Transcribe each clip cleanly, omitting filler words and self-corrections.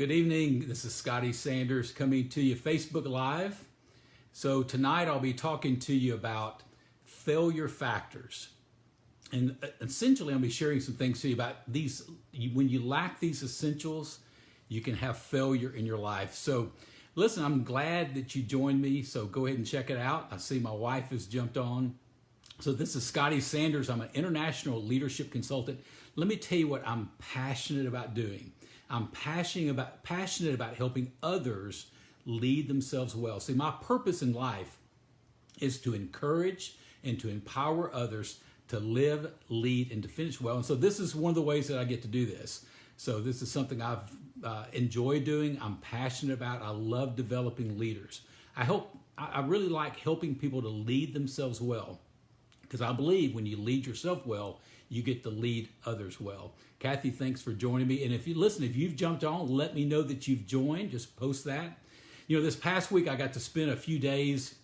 Good evening. This is Scotty Sanders coming to you Facebook Live. So tonight I'll be talking to you about failure factors. And essentially I'll be sharing some things to you about these. When you lack these essentials, you can have failure in your life. So listen, I'm glad that you joined me. So go ahead and check it out. I see my wife has jumped on. So this is Scotty Sanders. I'm an international leadership consultant. Let me tell you what I'm passionate about doing. I'm passionate about helping others lead themselves well. See, my purpose in life is to encourage and to empower others to live, lead, and to finish well. And so this is one of the ways that I get to do this. So this is something I've enjoyed doing. I'm passionate about. I love developing leaders. I really like helping people to lead themselves well, because I believe when you lead yourself well, you get to lead others well. Kathy, thanks for joining me. And if you've jumped on, let me know that you've joined. Just post that. You know, this past week I got to spend a few days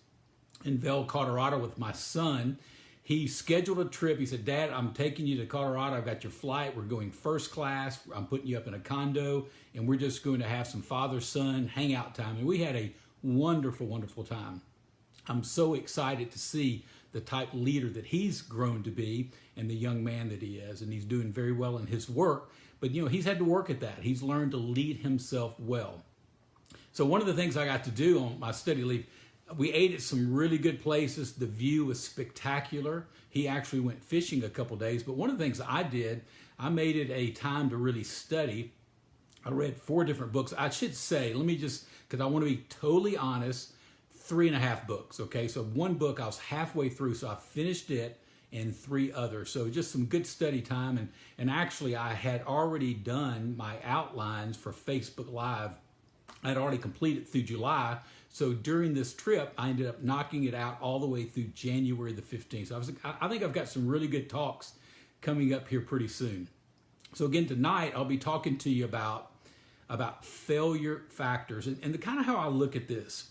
in Vail, Colorado with my son. He scheduled a trip. He said, Dad, I'm taking you to Colorado. I've got your flight. We're going first class. I'm putting you up in a condo, and we're just going to have some father-son hangout time. And we had a wonderful, wonderful time. I'm so excited to see the type leader that he's grown to be and the young man that he is. And he's doing very well in his work. But, you know, he's had to work at that. He's learned to lead himself well. So one of the things I got to do on my study leave, we ate at some really good places. The view was spectacular. He actually went fishing a couple days. But one of the things I did, I made it a time to really study. I read 4 different books. I should say, because I want to be totally honest, 3.5 books, okay? So one book I was halfway through, so I finished it, and 3 others. So just some good study time. And actually, I had already done my outlines for Facebook Live. I had already completed through July. So during this trip, I ended up knocking it out all the way through January the 15th. So I think I've got some really good talks coming up here pretty soon. So again, tonight, I'll be talking to you about failure factors. And the kind of how I look at this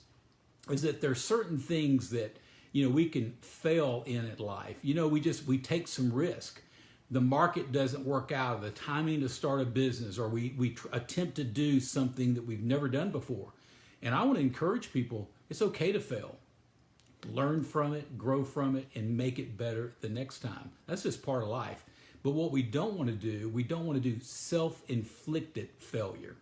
is that there's certain things that, you know, we can fail in life. You know, we take some risk. The market doesn't work out, the timing to start a business, or we attempt to do something that we've never done before. And I want to encourage people, it's okay to fail. Learn from it, grow from it, and make it better the next time. That's just part of life. But what we don't want to do, we don't want to do self-inflicted failure.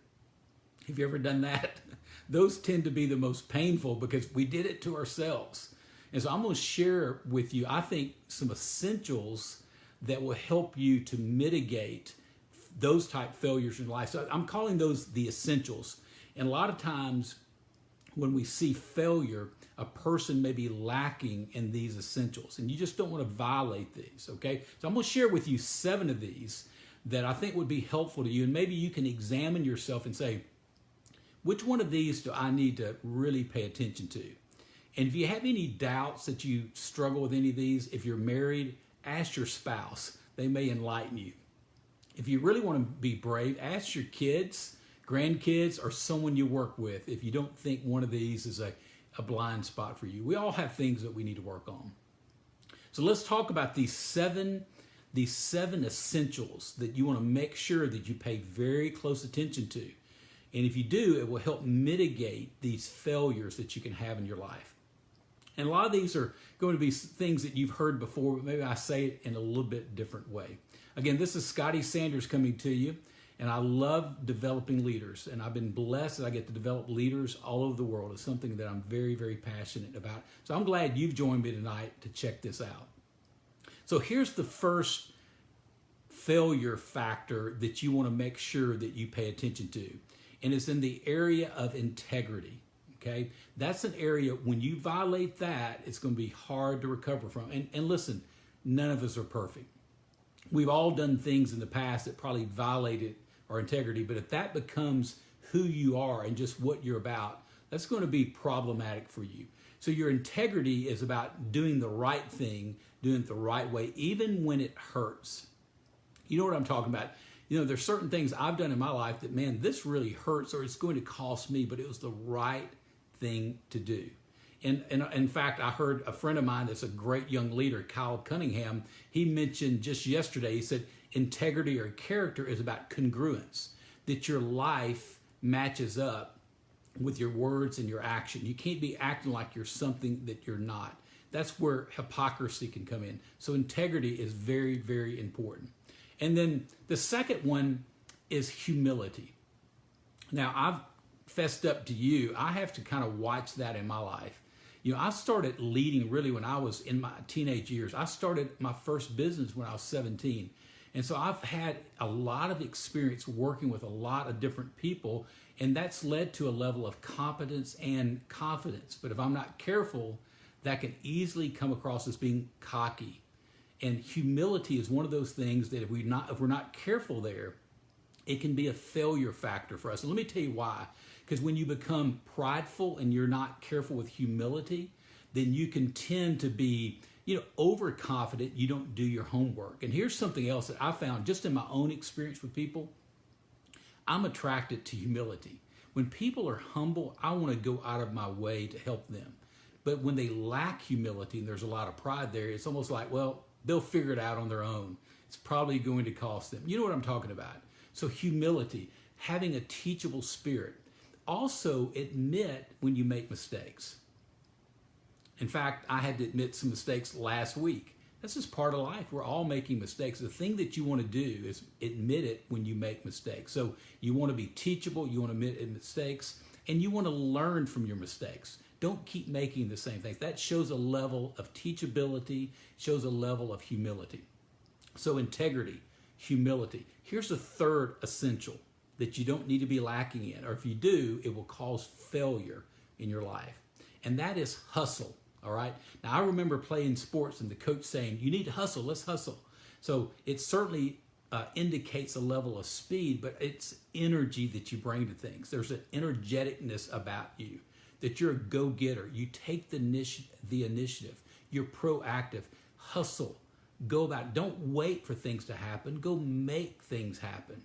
Have you ever done that? Those tend to be the most painful because we did it to ourselves. And so I'm going to share with you, I think, some essentials that will help you to mitigate those type failures in life. So I'm calling those the essentials. And a lot of times when we see failure, a person may be lacking in these essentials, and you just don't want to violate these, okay? So I'm going to share with you 7 of these that I think would be helpful to you, and maybe you can examine yourself and say, which one of these do I need to really pay attention to? And if you have any doubts that you struggle with any of these, if you're married, ask your spouse. They may enlighten you. If you really want to be brave, ask your kids, grandkids, or someone you work with if you don't think one of these is a blind spot for you. We all have things that we need to work on. So let's talk about these seven essentials that you want to make sure that you pay very close attention to. And if you do, it will help mitigate these failures that you can have in your life. And a lot of these are going to be things that you've heard before, but maybe I say it in a little bit different way. Again, this is Scotty Sanders coming to you, and I love developing leaders. And I've been blessed that I get to develop leaders all over the world. It's something that I'm very, very passionate about. So I'm glad you've joined me tonight to check this out. So here's the first failure factor that you want to make sure that you pay attention to. And it's in the area of integrity, okay? That's an area, when you violate that, it's going to be hard to recover from. And listen, none of us are perfect. We've all done things in the past that probably violated our integrity, but if that becomes who you are and just what you're about, that's going to be problematic for you. So your integrity is about doing the right thing, doing it the right way, even when it hurts. You know what I'm talking about? You know, there's certain things I've done in my life that, man, this really hurts or it's going to cost me, but it was the right thing to do. And in fact, I heard a friend of mine that's a great young leader, Kyle Cunningham, he mentioned just yesterday, he said, integrity or character is about congruence, that your life matches up with your words and your action. You can't be acting like you're something that you're not. That's where hypocrisy can come in. So integrity is very, very important. And then the second one is humility. Now, I've fessed up to you, I have to kind of watch that in my life. I started leading really when I was in my teenage years. I started my first business when I was 17. And so I've had a lot of experience working with a lot of different people, and that's led to a level of competence and confidence. But if I'm not careful, that can easily come across as being cocky. And humility is one of those things that if we're not careful there, it can be a failure factor for us. And let me tell you why. Because when you become prideful and you're not careful with humility, then you can tend to be, overconfident. You don't do your homework. And here's something else that I found just in my own experience with people. I'm attracted to humility. When people are humble, I want to go out of my way to help them. But when they lack humility and there's a lot of pride there, it's almost like, well, they'll figure it out on their own. It's probably going to cost them. You know what I'm talking about? So humility, having a teachable spirit. Also admit when you make mistakes. In fact, I had to admit some mistakes last week. That's just part of life. We're all making mistakes. The thing that you want to do is admit it when you make mistakes. So you want to be teachable, you want to admit mistakes, and you want to learn from your mistakes. Don't keep making the same things. That shows a level of teachability, shows a level of humility. So integrity, humility. Here's the third essential that you don't need to be lacking in, or if you do, it will cause failure in your life. And that is hustle, all right? Now, I remember playing sports and the coach saying, you need to hustle, let's hustle. So it certainly indicates a level of speed, but it's energy that you bring to things. There's an energeticness about you, that you're a go-getter. You take the initiative. You're proactive. Hustle. Go about it. Don't wait for things to happen. Go make things happen.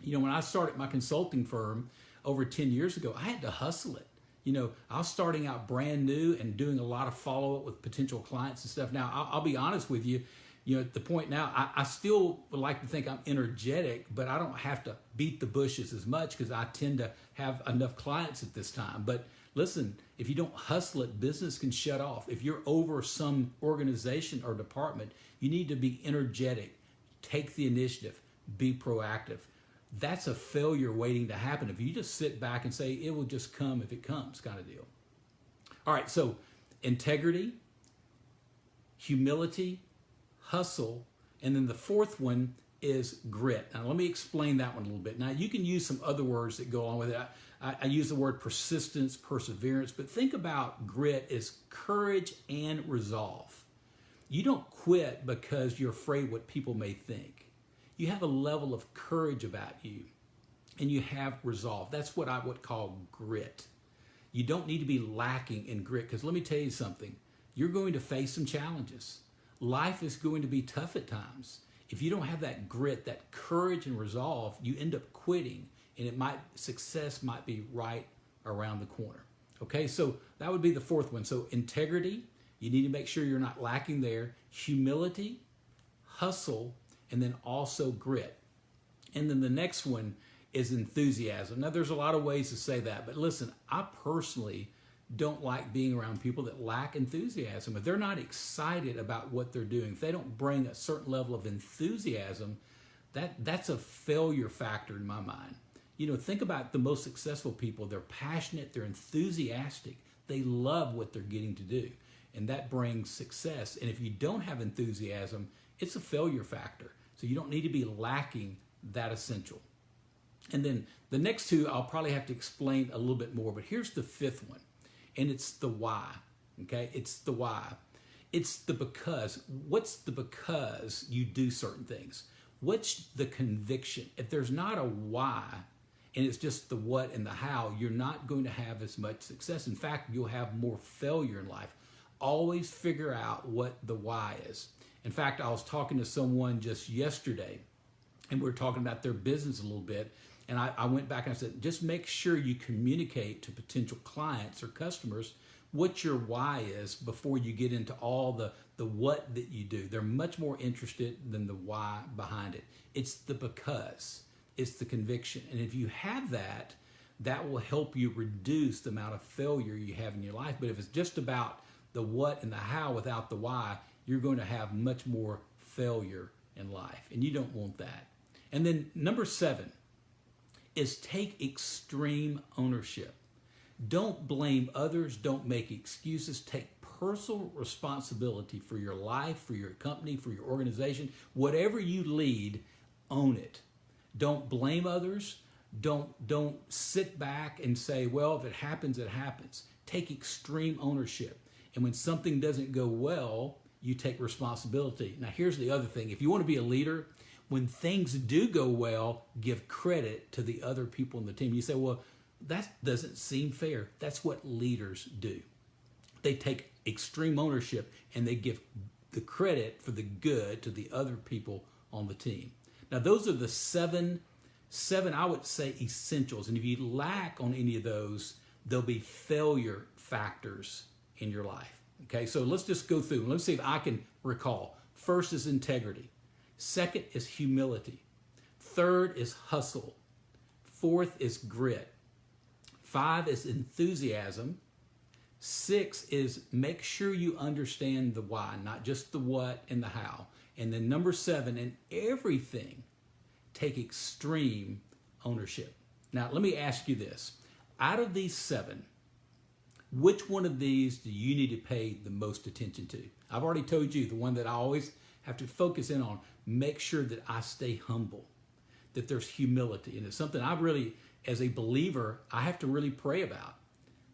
When I started my consulting firm over 10 years ago, I had to hustle it. I was starting out brand new and doing a lot of follow-up with potential clients and stuff. Now, I'll be honest with you, at the point now, I still would like to think I'm energetic, but I don't have to beat the bushes as much because I tend to have enough clients at this time. But listen, if you don't hustle it, business can shut off. If you're over some organization or department, you need to be energetic, take the initiative, be proactive. That's a failure waiting to happen. If you just sit back and say, it will just come if it comes, kind of deal. All right, so integrity, humility, hustle, and then the fourth one is grit. Now, let me explain that one a little bit. Now, you can use some other words that go along with it. I use the word persistence, perseverance, but think about grit as courage and resolve. You don't quit because you're afraid what people may think. You have a level of courage about you, and you have resolve. That's what I would call grit. You don't need to be lacking in grit, because let me tell you something. You're going to face some challenges. Life is going to be tough at times. If you don't have that grit, that courage and resolve, you end up quitting, and success might be right around the corner. Okay, so that would be the fourth one. So integrity, you need to make sure you're not lacking there. Humility, hustle, and then also grit. And then the next one is enthusiasm. Now, there's a lot of ways to say that, but listen, I personally don't like being around people that lack enthusiasm. If they're not excited about what they're doing, if they don't bring a certain level of enthusiasm, that's a failure factor in my mind. Think about the most successful people. They're passionate, they're enthusiastic, they love what they're getting to do, and that brings success. And if you don't have enthusiasm, it's a failure factor. So you don't need to be lacking that essential. And then the next two, I'll probably have to explain a little bit more, but here's the fifth one, and it's the why, okay? It's the why. It's the because. What's the because you do certain things? What's the conviction? If there's not a why, and it's just the what and the how, you're not going to have as much success. In fact, you'll have more failure in life. Always figure out what the why is. In fact, I was talking to someone just yesterday, and we were talking about their business a little bit, and I went back and I said, just make sure you communicate to potential clients or customers what your why is before you get into all the what that you do. They're much more interested than the why behind it. It's the because. It's the conviction. And if you have that, that will help you reduce the amount of failure you have in your life. But if it's just about the what and the how without the why, you're going to have much more failure in life, and you don't want that. And then number 7 is take extreme ownership. Don't blame others. Don't make excuses. Take personal responsibility for your life, for your company, for your organization. Whatever you lead, own it. Don't blame others. Don't sit back and say, well, if it happens, it happens. Take extreme ownership. And when something doesn't go well, you take responsibility. Now, here's the other thing. If you want to be a leader, when things do go well, give credit to the other people in the team. You say, well, that doesn't seem fair. That's what leaders do. They take extreme ownership and they give the credit for the good to the other people on the team. Now, those are the seven, I would say, essentials. And if you lack on any of those, there'll be failure factors in your life. Okay, so let's just go through. Let's see if I can recall. First is integrity. Second is humility. Third is hustle. Fourth is grit. 5 is enthusiasm. 6 is make sure you understand the why, not just the what and the how. And then number 7, in everything, take extreme ownership. Now, let me ask you this. Out of these 7, which one of these do you need to pay the most attention to? I've already told you the one that I always have to focus in on. Make sure that I stay humble, that there's humility. And it's something I really, as a believer, I have to really pray about.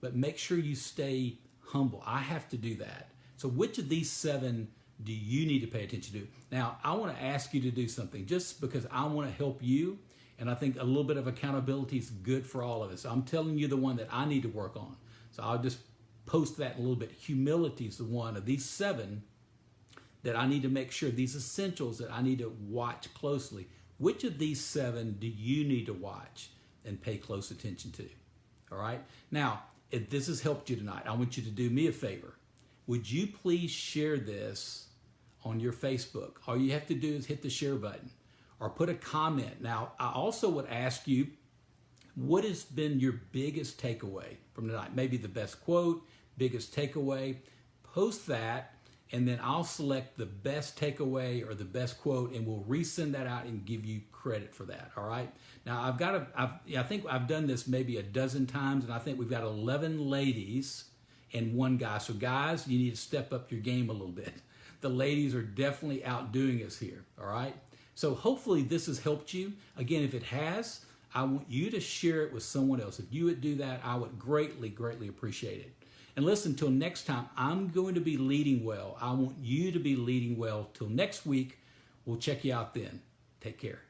But make sure you stay humble. I have to do that. So which of these 7 do you need to pay attention to? Now, I want to ask you to do something just because I want to help you. And I think a little bit of accountability is good for all of us. I'm telling you the one that I need to work on. So I'll just post that a little bit. Humility is the one of these 7 that I need to make sure, these essentials that I need to watch closely. Which of these 7 do you need to watch and pay close attention to? All right. Now, if this has helped you tonight, I want you to do me a favor. Would you please share this on your Facebook? All you have to do is hit the share button or put a comment. Now, I also would ask you, what has been your biggest takeaway from tonight? Maybe the best quote, biggest takeaway. Post that, and then I'll select the best takeaway or the best quote, and we'll resend that out and give you credit for that. All right. Now I think I've done this maybe a dozen times, and I think we've got 11 ladies and 1 guy. So guys, you need to step up your game a little bit. The ladies are definitely outdoing us here. All right. So hopefully this has helped you. Again, if it has, I want you to share it with someone else. If you would do that, I would greatly, greatly appreciate it. And listen, till next time, I'm going to be leading well. I want you to be leading well. Till next week, we'll check you out then. Take care.